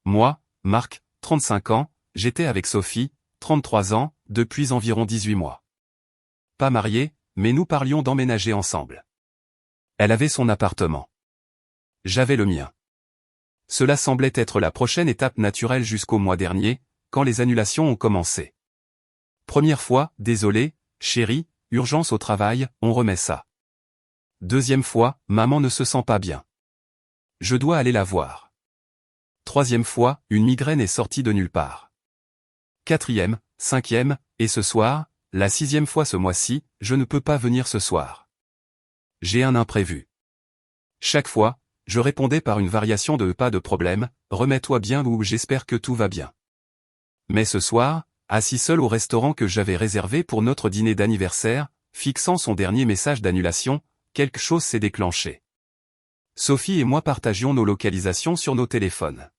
Moi, Marc, 35 ans, j'étais avec Sophie, 33 ans, depuis environ 18 mois. Pas mariés, mais nous parlions d'emménager ensemble. Elle avait son appartement. J'avais le mien. Cela semblait être la prochaine étape naturelle jusqu'au mois dernier, quand les annulations ont commencé. Première fois, désolé, chérie, urgence au travail, on remet ça. Deuxième fois, maman ne se sent pas bien. Je dois aller la voir. Troisième fois, une migraine est sortie de nulle part. Quatrième, cinquième, et ce soir, la sixième fois ce mois-ci, je ne peux pas venir ce soir. J'ai un imprévu. Chaque fois, je répondais par une variation de pas de problème, remets-toi bien ou j'espère que tout va bien. Mais ce soir, assis seul au restaurant que j'avais réservé pour notre dîner d'anniversaire, fixant son dernier message d'annulation, quelque chose s'est déclenché. Sophie et moi partagions nos localisations sur nos téléphones.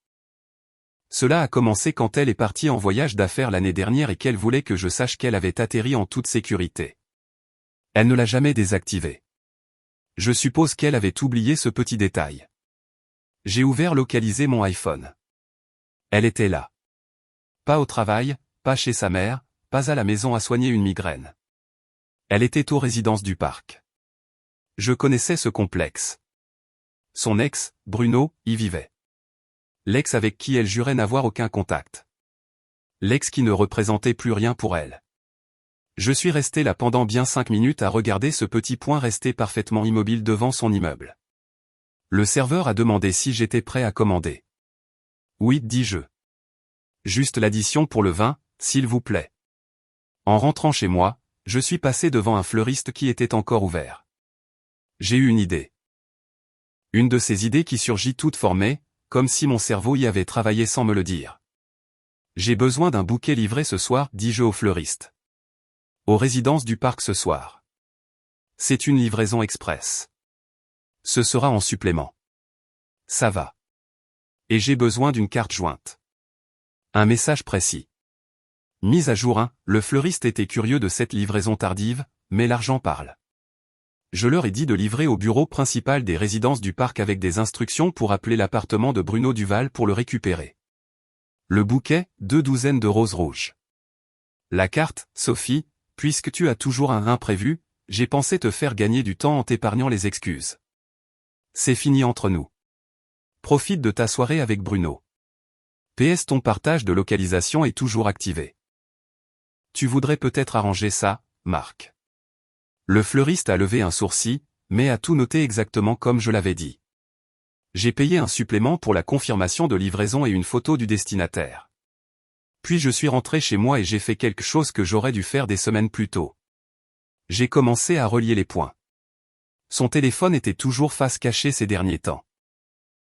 Cela a commencé quand elle est partie en voyage d'affaires l'année dernière et qu'elle voulait que je sache qu'elle avait atterri en toute sécurité. Elle ne l'a jamais désactivé. Je suppose qu'elle avait oublié ce petit détail. J'ai ouvert localiser mon iPhone. Elle était là. Pas au travail, pas chez sa mère, pas à la maison à soigner une migraine. Elle était aux résidences du parc. Je connaissais ce complexe. Son ex, Bruno, y vivait. L'ex avec qui elle jurait n'avoir aucun contact. L'ex qui ne représentait plus rien pour elle. Je suis resté là pendant bien 5 minutes à regarder ce petit point resté parfaitement immobile devant son immeuble. Le serveur a demandé si j'étais prêt à commander. Oui, dis-je. Juste l'addition pour le vin, s'il vous plaît. En rentrant chez moi, je suis passé devant un fleuriste qui était encore ouvert. J'ai eu une idée. Une de ces idées qui surgit toute formée, comme si mon cerveau y avait travaillé sans me le dire. J'ai besoin d'un bouquet livré ce soir, dis-je au fleuriste. Aux résidences du parc ce soir. C'est une livraison express. Ce sera en supplément. Ça va. Et j'ai besoin d'une carte jointe. Un message précis. Mise à jour 1, le fleuriste était curieux de cette livraison tardive, mais l'argent parle. Je leur ai dit de livrer au bureau principal des résidences du parc avec des instructions pour appeler l'appartement de Bruno Duval pour le récupérer. Le bouquet, 2 douzaines de roses rouges. La carte, Sophie, puisque tu as toujours un imprévu, j'ai pensé te faire gagner du temps en t'épargnant les excuses. C'est fini entre nous. Profite de ta soirée avec Bruno. PS ton partage de localisation est toujours activé. Tu voudrais peut-être arranger ça, Marc. Le fleuriste a levé un sourcil, mais a tout noté exactement comme je l'avais dit. J'ai payé un supplément pour la confirmation de livraison et une photo du destinataire. Puis je suis rentré chez moi et j'ai fait quelque chose que j'aurais dû faire des semaines plus tôt. J'ai commencé à relier les points. Son téléphone était toujours face cachée ces derniers temps.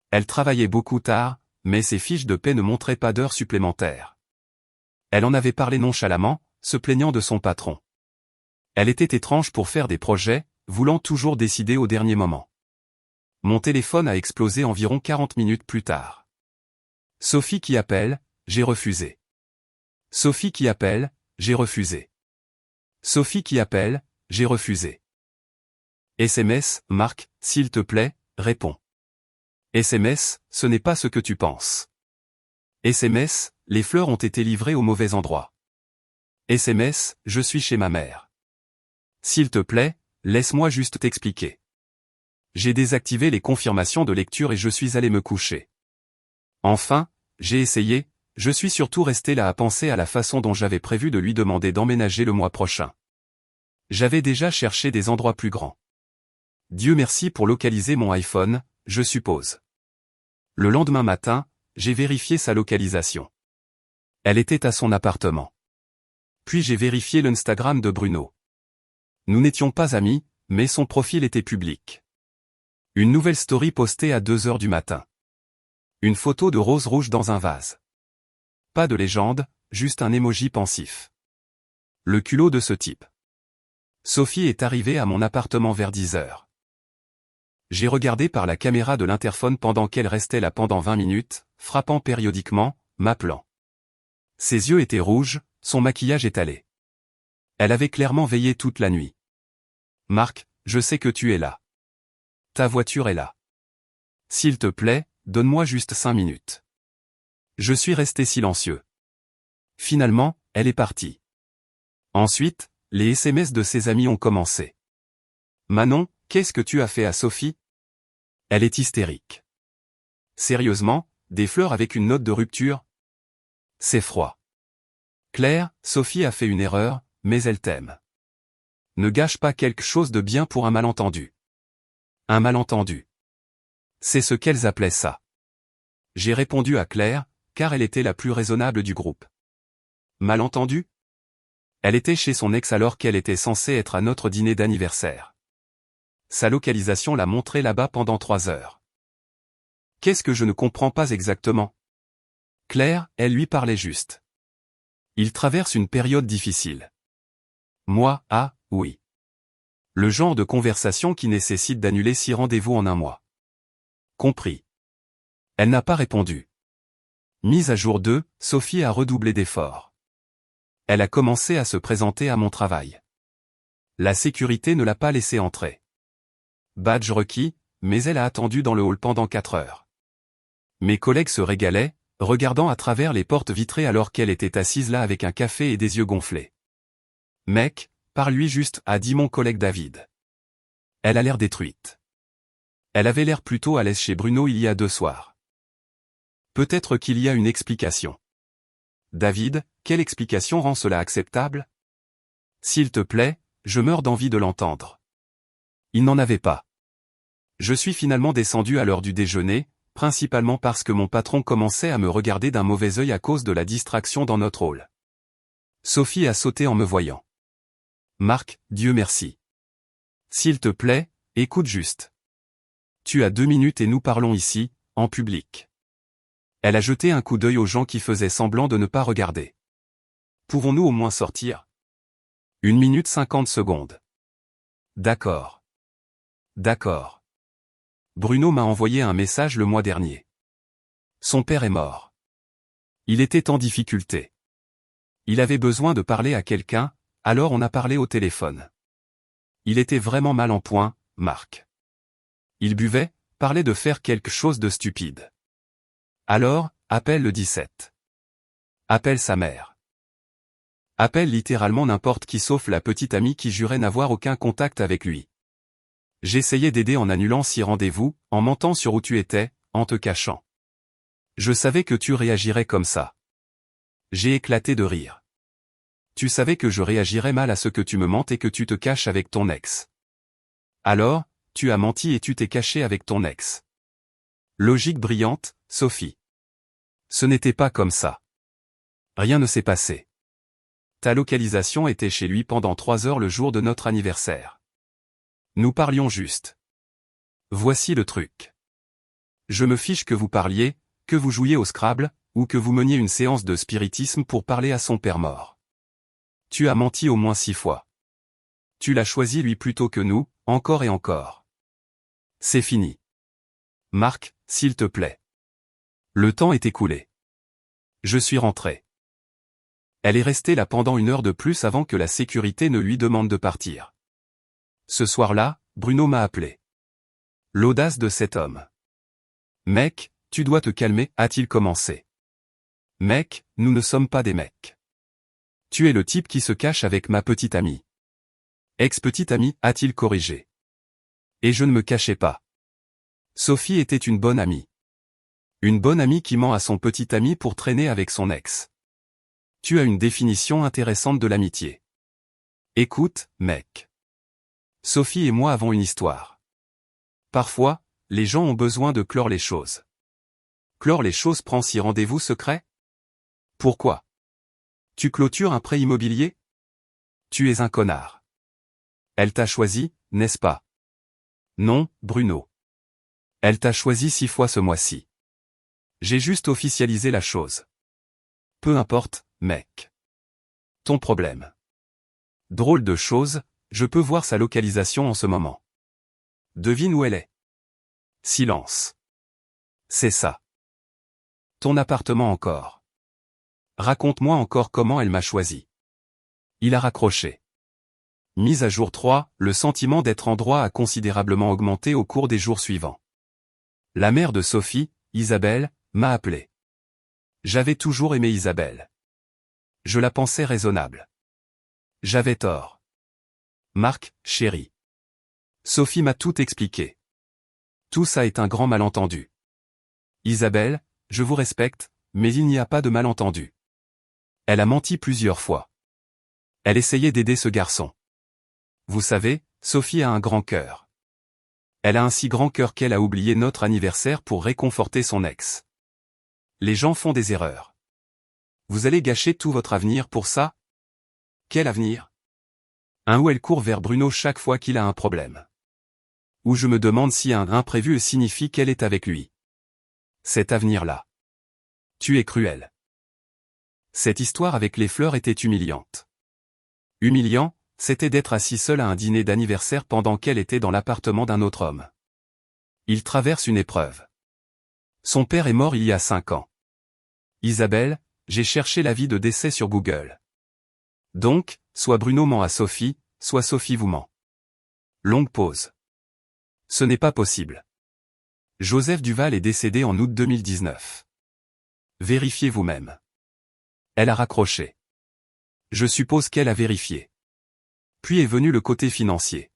Elle travaillait beaucoup tard, mais ses fiches de paie ne montraient pas d'heures supplémentaires. Elle en avait parlé nonchalamment, se plaignant de son patron. Elle était étrange pour faire des projets, voulant toujours décider au dernier moment. Mon téléphone a explosé environ 40 minutes plus tard. Sophie qui appelle, j'ai refusé. Sophie qui appelle, j'ai refusé. Sophie qui appelle, j'ai refusé. SMS, Marc, s'il te plaît, réponds. SMS, ce n'est pas ce que tu penses. SMS, les fleurs ont été livrées au mauvais endroit. SMS, je suis chez ma mère. S'il te plaît, laisse-moi juste t'expliquer. J'ai désactivé les confirmations de lecture et je suis allé me coucher. Enfin, j'ai essayé, je suis surtout resté là à penser à la façon dont j'avais prévu de lui demander d'emménager le mois prochain. J'avais déjà cherché des endroits plus grands. Dieu merci pour localiser mon iPhone, je suppose. Le lendemain matin, j'ai vérifié sa localisation. Elle était à son appartement. Puis j'ai vérifié l'Instagram de Bruno. Nous n'étions pas amis, mais son profil était public. Une nouvelle story postée à 2 heures du matin. Une photo de rose rouge dans un vase. Pas de légende, juste un emoji pensif. Le culot de ce type. Sophie est arrivée à mon appartement vers 10 heures. J'ai regardé par la caméra de l'interphone pendant qu'elle restait là pendant 20 minutes, frappant périodiquement, m'appelant. Ses yeux étaient rouges, son maquillage étalé. Elle avait clairement veillé toute la nuit. Marc, je sais que tu es là. Ta voiture est là. S'il te plaît, donne-moi juste 5 minutes. Je suis resté silencieux. Finalement, elle est partie. Ensuite, les SMS de ses amis ont commencé. Manon, qu'est-ce que tu as fait à Sophie? Elle est hystérique. Sérieusement, des fleurs avec une note de rupture? C'est froid. Claire, Sophie a fait une erreur, mais elle t'aime. Ne gâche pas quelque chose de bien pour un malentendu. Un malentendu. C'est ce qu'elles appelaient ça. J'ai répondu à Claire, car elle était la plus raisonnable du groupe. Malentendu? Elle était chez son ex alors qu'elle était censée être à notre dîner d'anniversaire. Sa localisation l'a montrée là-bas pendant 3 heures. Qu'est-ce que je ne comprends pas exactement? Claire, elle lui parlait juste. Il traverse une période difficile. Moi, ah, oui. Le genre de conversation qui nécessite d'annuler 6 rendez-vous en un mois. Compris. Elle n'a pas répondu. Mise à jour 2, Sophie a redoublé d'efforts. Elle a commencé à se présenter à mon travail. La sécurité ne l'a pas laissée entrer. Badge requis, mais elle a attendu dans le hall pendant 4 heures. Mes collègues se régalaient, regardant à travers les portes vitrées alors qu'elle était assise là avec un café et des yeux gonflés. Mec, parle-lui juste, a dit mon collègue David. Elle a l'air détruite. Elle avait l'air plutôt à l'aise chez Bruno il y a 2 soirs. Peut-être qu'il y a une explication. David, quelle explication rend cela acceptable? S'il te plaît, je meurs d'envie de l'entendre. Il n'en avait pas. Je suis finalement descendu à l'heure du déjeuner, principalement parce que mon patron commençait à me regarder d'un mauvais œil à cause de la distraction dans notre hall. Sophie a sauté en me voyant. Marc, Dieu merci. S'il te plaît, écoute juste. Tu as 2 minutes et nous parlons ici, en public. Elle a jeté un coup d'œil aux gens qui faisaient semblant de ne pas regarder. Pouvons-nous au moins sortir? 1 minute 50 secondes. D'accord. D'accord. Bruno m'a envoyé un message le mois dernier. Son père est mort. Il était en difficulté. Il avait besoin de parler à quelqu'un, alors on a parlé au téléphone. Il était vraiment mal en point, Marc. Il buvait, parlait de faire quelque chose de stupide. Alors, appelle le 17. Appelle sa mère. Appelle littéralement n'importe qui sauf la petite amie qui jurait n'avoir aucun contact avec lui. J'essayais d'aider en annulant 6 rendez-vous, en mentant sur où tu étais, en te cachant. Je savais que tu réagirais comme ça. J'ai éclaté de rire. Tu savais que je réagirais mal à ce que tu me mentes et que tu te caches avec ton ex. Alors, tu as menti et tu t'es caché avec ton ex. Logique brillante, Sophie. Ce n'était pas comme ça. Rien ne s'est passé. Ta localisation était chez lui pendant 3 heures le jour de notre anniversaire. Nous parlions juste. Voici le truc. Je me fiche que vous parliez, que vous jouiez au Scrabble, ou que vous meniez une séance de spiritisme pour parler à son père mort. Tu as menti au moins 6 fois. Tu l'as choisi lui plutôt que nous, encore et encore. C'est fini. Marc, s'il te plaît. Le temps est écoulé. Je suis rentré. Elle est restée là pendant 1 heure de plus avant que la sécurité ne lui demande de partir. Ce soir-là, Bruno m'a appelé. L'audace de cet homme. Mec, tu dois te calmer, a-t-il commencé. Mec, nous ne sommes pas des mecs. Tu es le type qui se cache avec ma petite amie. Ex-petite amie, a-t-il corrigé. Et je ne me cachais pas. Sophie était une bonne amie. Une bonne amie qui ment à son petit ami pour traîner avec son ex. Tu as une définition intéressante de l'amitié. Écoute, mec. Sophie et moi avons une histoire. Parfois, les gens ont besoin de clore les choses. Clore les choses prend 6 rendez-vous secrets? Pourquoi? Tu clôtures un prêt immobilier? Tu es un connard. Elle t'a choisi, n'est-ce pas? Non, Bruno. Elle t'a choisi 6 fois ce mois-ci. J'ai juste officialisé la chose. Peu importe, mec. Ton problème. Drôle de chose, je peux voir sa localisation en ce moment. Devine où elle est. Silence. C'est ça. Ton appartement encore. Raconte-moi encore comment elle m'a choisi. Il a raccroché. Mise à jour 3, le sentiment d'être en droit a considérablement augmenté au cours des jours suivants. La mère de Sophie, Isabelle, m'a appelé. J'avais toujours aimé Isabelle. Je la pensais raisonnable. J'avais tort. Marc, chéri. Sophie m'a tout expliqué. Tout ça est un grand malentendu. Isabelle, je vous respecte, mais il n'y a pas de malentendu. Elle a menti plusieurs fois. Elle essayait d'aider ce garçon. Vous savez, Sophie a un grand cœur. Elle a un si grand cœur qu'elle a oublié notre anniversaire pour réconforter son ex. Les gens font des erreurs. Vous allez gâcher tout votre avenir pour ça? Quel avenir? Un où elle court vers Bruno chaque fois qu'il a un problème. Ou je me demande si un imprévu signifie qu'elle est avec lui. Cet avenir-là. Tu es cruel. Cette histoire avec les fleurs était humiliante. Humiliant, c'était d'être assis seul à un dîner d'anniversaire pendant qu'elle était dans l'appartement d'un autre homme. Il traverse une épreuve. Son père est mort il y a 5 ans. Isabelle, j'ai cherché l'avis de décès sur Google. Donc, soit Bruno ment à Sophie, soit Sophie vous ment. Longue pause. Ce n'est pas possible. Joseph Duval est décédé en août 2019. Vérifiez vous-même. Elle a raccroché. Je suppose qu'elle a vérifié. Puis est venu le côté financier.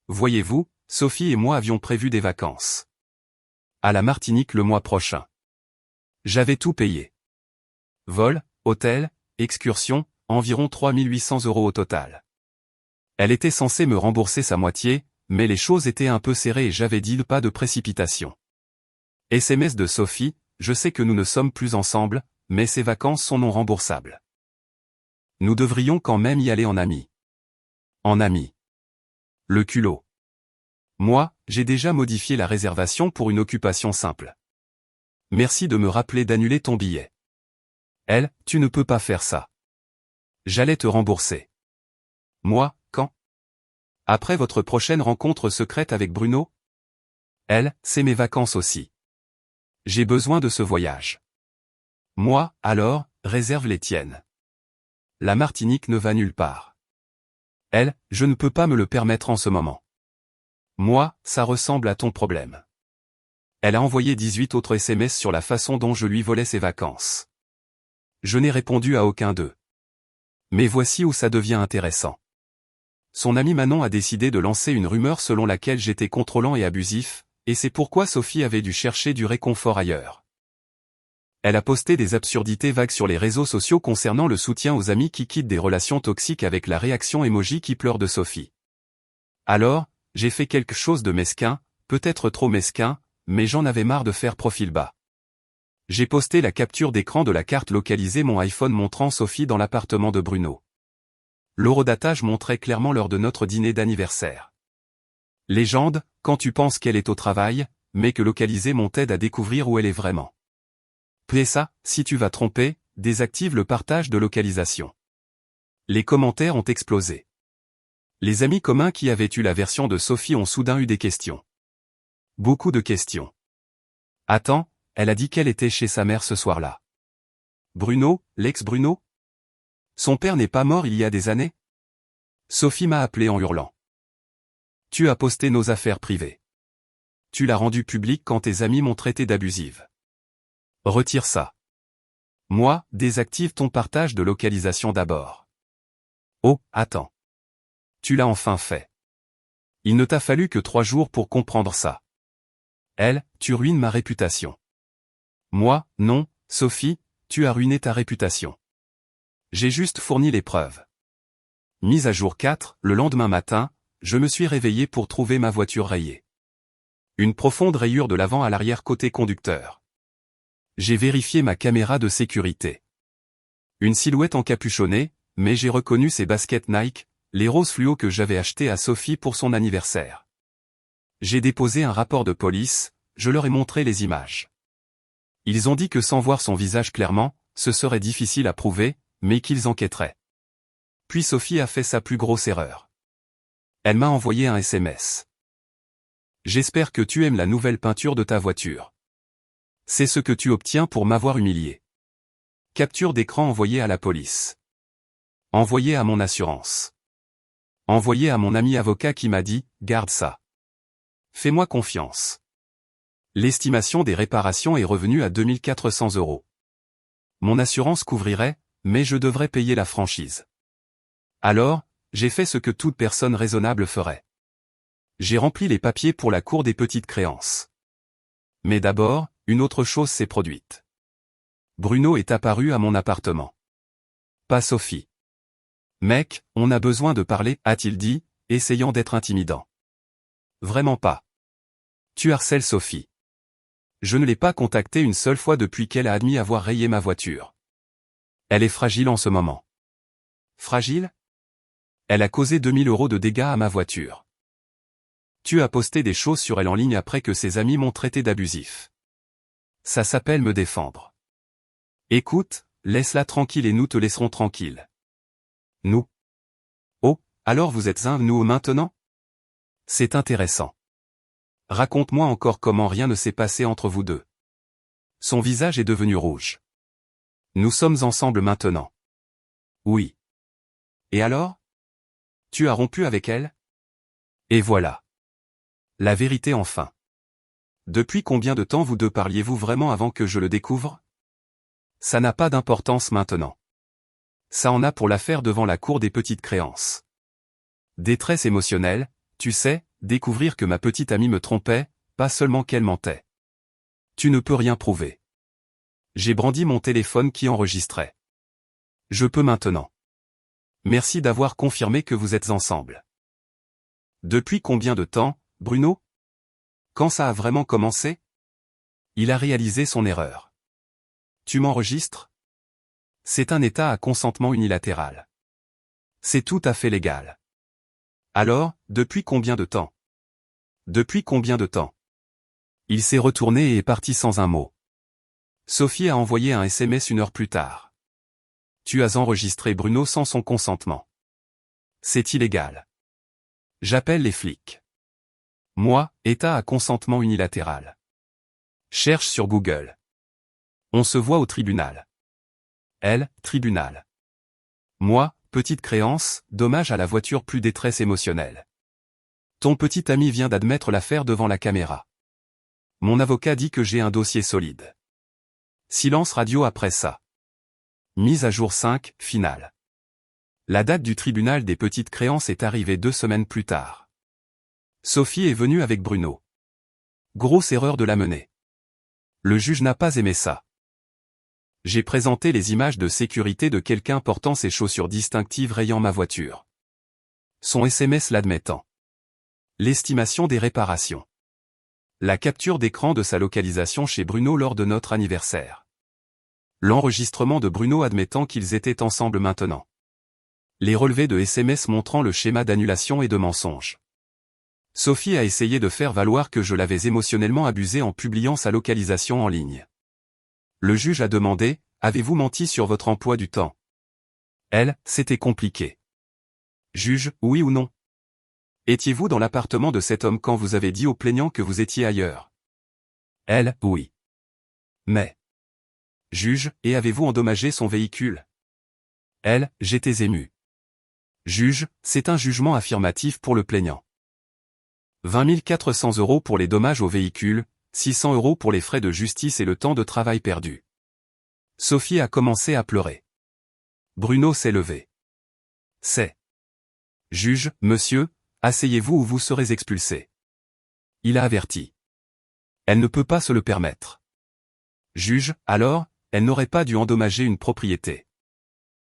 Voyez-vous, Sophie et moi avions prévu des vacances. À la Martinique le mois prochain. J'avais tout payé. Vol, hôtel, excursion, environ 3 800 € au total. Elle était censée me rembourser sa moitié, mais les choses étaient un peu serrées et j'avais dit pas de précipitation. SMS de Sophie, je sais que nous ne sommes plus ensemble, mais ces vacances sont non remboursables. Nous devrions quand même y aller en amis. En amis. Le culot. Moi, j'ai déjà modifié la réservation pour une occupation simple. Merci de me rappeler d'annuler ton billet. Elle, tu ne peux pas faire ça. J'allais te rembourser. Moi, quand? Après votre prochaine rencontre secrète avec Bruno? Elle, c'est mes vacances aussi. J'ai besoin de ce voyage. Moi, alors, réserve les tiennes. La Martinique ne va nulle part. Elle, je ne peux pas me le permettre en ce moment. Moi, ça ressemble à ton problème. Elle a envoyé 18 autres SMS sur la façon dont je lui volais ses vacances. Je n'ai répondu à aucun d'eux. Mais voici où ça devient intéressant. Son ami Manon a décidé de lancer une rumeur selon laquelle j'étais contrôlant et abusif, et c'est pourquoi Sophie avait dû chercher du réconfort ailleurs. Elle a posté des absurdités vagues sur les réseaux sociaux concernant le soutien aux amis qui quittent des relations toxiques avec la réaction emoji qui pleure de Sophie. Alors, j'ai fait quelque chose de mesquin, peut-être trop mesquin, mais j'en avais marre de faire profil bas. J'ai posté la capture d'écran de la carte localisée mon iPhone montrant Sophie dans l'appartement de Bruno. L'horodatage montrait clairement l'heure de notre dîner d'anniversaire. Légende, quand tu penses qu'elle est au travail, mais que localiser mon t'aide à découvrir où elle est vraiment. PSA, si tu vas tromper, désactive le partage de localisation. Les commentaires ont explosé. Les amis communs qui avaient eu la version de Sophie ont soudain eu des questions. Beaucoup de questions. Attends, elle a dit qu'elle était chez sa mère ce soir-là. Bruno, l'ex-Bruno? Son père n'est pas mort il y a des années? Sophie m'a appelé en hurlant. Tu as posté nos affaires privées. Tu l'as rendu public quand tes amis m'ont traité d'abusive. Retire ça. Moi, désactive ton partage de localisation d'abord. Oh, attends. Tu l'as enfin fait. Il ne t'a fallu que 3 jours pour comprendre ça. Elle, tu ruines ma réputation. Moi, non, Sophie, tu as ruiné ta réputation. J'ai juste fourni les preuves. Mise à jour 4, le lendemain matin, je me suis réveillé pour trouver ma voiture rayée. Une profonde rayure de l'avant à l'arrière côté conducteur. J'ai vérifié ma caméra de sécurité. Une silhouette encapuchonnée, mais j'ai reconnu ses baskets Nike, les roses fluo que j'avais achetées à Sophie pour son anniversaire. J'ai déposé un rapport de police, je leur ai montré les images. Ils ont dit que sans voir son visage clairement, ce serait difficile à prouver, mais qu'ils enquêteraient. Puis Sophie a fait sa plus grosse erreur. Elle m'a envoyé un SMS. J'espère que tu aimes la nouvelle peinture de ta voiture. C'est ce que tu obtiens pour m'avoir humilié. Capture d'écran envoyée à la police. Envoyée à mon assurance. Envoyée à mon ami avocat qui m'a dit, garde ça. Fais-moi confiance. L'estimation des réparations est revenue à 2 400 €. Mon assurance couvrirait, mais je devrais payer la franchise. Alors, j'ai fait ce que toute personne raisonnable ferait. J'ai rempli les papiers pour la cour des petites créances. Mais d'abord, une autre chose s'est produite. Bruno est apparu à mon appartement. Pas Sophie. Mec, on a besoin de parler, a-t-il dit, essayant d'être intimidant. Vraiment pas. Tu harcèles Sophie. Je ne l'ai pas contactée une seule fois depuis qu'elle a admis avoir rayé ma voiture. Elle est fragile en ce moment. Fragile? Elle a causé 2000 € de dégâts à ma voiture. Tu as posté des choses sur elle en ligne après que ses amis m'ont traité d'abusif. Ça s'appelle me défendre. Écoute, laisse-la tranquille et nous te laisserons tranquille. Nous? Oh, alors vous êtes un nous maintenant? C'est intéressant. Raconte-moi encore comment rien ne s'est passé entre vous deux. Son visage est devenu rouge. Nous sommes ensemble maintenant. Oui. Et alors? Tu as rompu avec elle? Et voilà. La vérité enfin. Depuis combien de temps vous deux parliez-vous vraiment avant que je le découvre? Ça n'a pas d'importance maintenant. Ça en a pour l'affaire devant la cour des petites créances. Détresse émotionnelle, tu sais, découvrir que ma petite amie me trompait, pas seulement qu'elle mentait. Tu ne peux rien prouver. J'ai brandi mon téléphone qui enregistrait. Je peux maintenant. Merci d'avoir confirmé que vous êtes ensemble. Depuis combien de temps, Bruno? Quand ça a vraiment commencé? Il a réalisé son erreur. Tu m'enregistres? C'est un état à consentement unilatéral. C'est tout à fait légal. Alors, depuis combien de temps? Depuis combien de temps? Il s'est retourné et est parti sans un mot. Sophie a envoyé un SMS 1 heure plus tard. Tu as enregistré Bruno sans son consentement. C'est illégal. J'appelle les flics. Moi, état à consentement unilatéral. Cherche sur Google. On se voit au tribunal. Elle, tribunal. Moi, petite créance, dommage à la voiture plus détresse émotionnelle. Ton petit ami vient d'admettre l'affaire devant la caméra. Mon avocat dit que j'ai un dossier solide. Silence radio après ça. Mise à jour 5, finale. La date du tribunal des petites créances est arrivée 2 semaines plus tard. Sophie est venue avec Bruno. Grosse erreur de la mener. Le juge n'a pas aimé ça. J'ai présenté les images de sécurité de quelqu'un portant ses chaussures distinctives rayant ma voiture. Son SMS l'admettant. L'estimation des réparations. La capture d'écran de sa localisation chez Bruno lors de notre anniversaire. L'enregistrement de Bruno admettant qu'ils étaient ensemble maintenant. Les relevés de SMS montrant le schéma d'annulation et de mensonge. Sophie a essayé de faire valoir que je l'avais émotionnellement abusée en publiant sa localisation en ligne. Le juge a demandé, avez-vous menti sur votre emploi du temps? Elle, c'était compliqué. Juge, oui ou non? Étiez-vous dans l'appartement de cet homme quand vous avez dit au plaignant que vous étiez ailleurs? Elle, oui. Mais. Juge, et avez-vous endommagé son véhicule? Elle, j'étais ému. Juge, c'est un jugement affirmatif pour le plaignant. 20 400 € pour les dommages au véhicule, 600 € pour les frais de justice et le temps de travail perdu. Sophie a commencé à pleurer. Bruno s'est levé. C'est. Juge, monsieur, asseyez-vous ou vous serez expulsé. Il a averti. Elle ne peut pas se le permettre. Juge, alors, elle n'aurait pas dû endommager une propriété.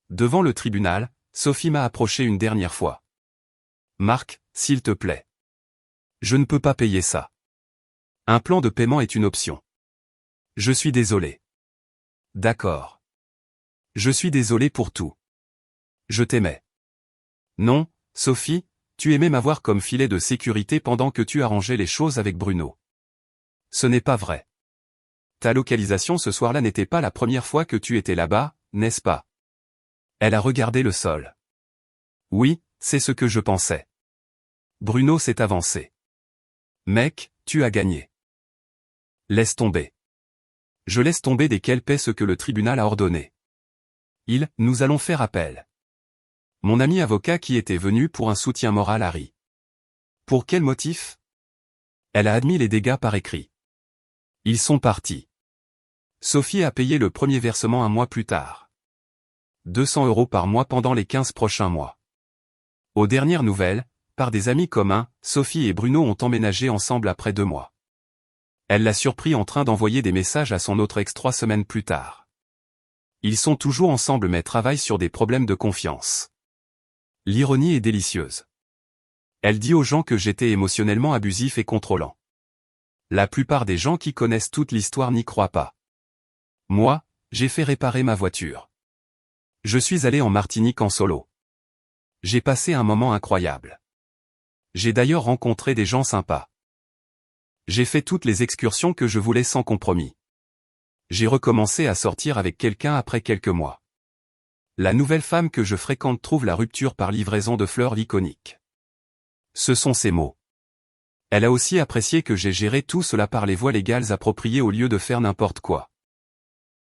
Devant le tribunal, Sophie m'a approché une dernière fois. Marc, s'il te plaît. Je ne peux pas payer ça. Un plan de paiement est une option. Je suis désolé. D'accord. Je suis désolé pour tout. Je t'aimais. Non, Sophie, tu aimais m'avoir comme filet de sécurité pendant que tu arrangeais les choses avec Bruno. Ce n'est pas vrai. Ta localisation ce soir-là n'était pas la première fois que tu étais là-bas, n'est-ce pas? Elle a regardé le sol. Oui, c'est ce que je pensais. Bruno s'est avancé. Mec, tu as gagné. Laisse tomber. Je laisse tomber dès qu'elle paie ce que le tribunal a ordonné. Nous allons faire appel. Mon ami avocat qui était venu pour un soutien moral a ri. Pour quel motif? Elle a admis les dégâts par écrit. Ils sont partis. Sophie a payé le premier versement un mois plus tard. 200 € par mois pendant les 15 prochains mois. Aux dernières nouvelles, par des amis communs, Sophie et Bruno ont emménagé ensemble après 2 mois. Elle l'a surpris en train d'envoyer des messages à son autre ex 3 semaines plus tard. Ils sont toujours ensemble mais travaillent sur des problèmes de confiance. L'ironie est délicieuse. Elle dit aux gens que j'étais émotionnellement abusif et contrôlant. La plupart des gens qui connaissent toute l'histoire n'y croient pas. Moi, j'ai fait réparer ma voiture. Je suis allé en Martinique en solo. J'ai passé un moment incroyable. J'ai d'ailleurs rencontré des gens sympas. J'ai fait toutes les excursions que je voulais sans compromis. J'ai recommencé à sortir avec quelqu'un après quelques mois. La nouvelle femme que je fréquente trouve la rupture par livraison de fleurs l'iconique. Ce sont ses mots. Elle a aussi apprécié que j'ai géré tout cela par les voies légales appropriées au lieu de faire n'importe quoi.